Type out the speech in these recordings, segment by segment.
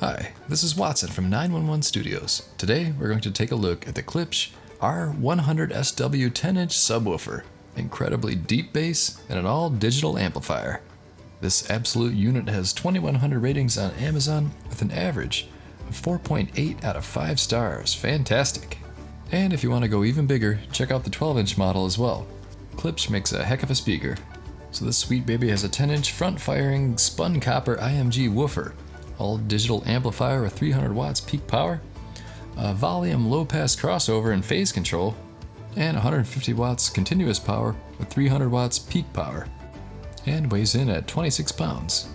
Hi, this is Watson from 911 Studios. Today we're going to take a look at the Klipsch R-100SW 10-inch subwoofer. Incredibly deep bass and an all-digital amplifier. This absolute unit has 2100 ratings on Amazon with an average of 4.8 out of 5 stars. Fantastic! And if you want to go even bigger, check out the 12-inch model as well. Klipsch makes a heck of a speaker. So this sweet baby has a 10-inch front-firing spun-copper IMG woofer, all-digital amplifier with 300 watts peak power, a volume low-pass crossover and phase control, and 150 watts continuous power with 300 watts peak power, and weighs in at 26 pounds,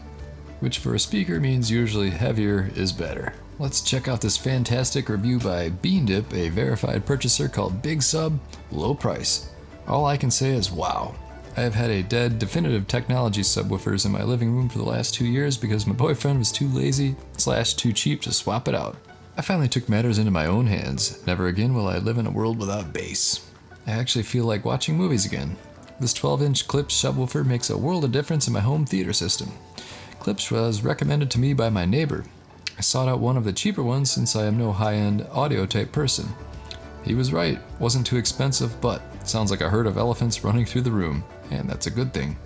which for a speaker means usually heavier is better. Let's check out this fantastic review by BeanDip, a verified purchaser called Big Sub, low price. All I can say is wow. I have had a dead definitive technology subwoofers in my living room for the last 2 years because my boyfriend was too lazy / too cheap to swap it out. I finally took matters into my own hands. Never again will I live in a world without bass. I actually feel like watching movies again. This 12-inch Klipsch subwoofer makes a world of difference in my home theater system. Klipsch was recommended to me by my neighbor. I sought out one of the cheaper ones since I am no high-end audio type person. He was right, wasn't too expensive, but sounds like a herd of elephants running through the room, and that's a good thing.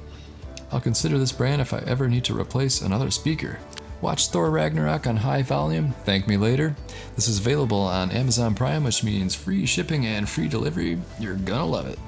I'll consider this brand if I ever need to replace another speaker. Watch Thor Ragnarok on high volume, thank me later. This is available on Amazon Prime, which means free shipping and free delivery. You're gonna love it.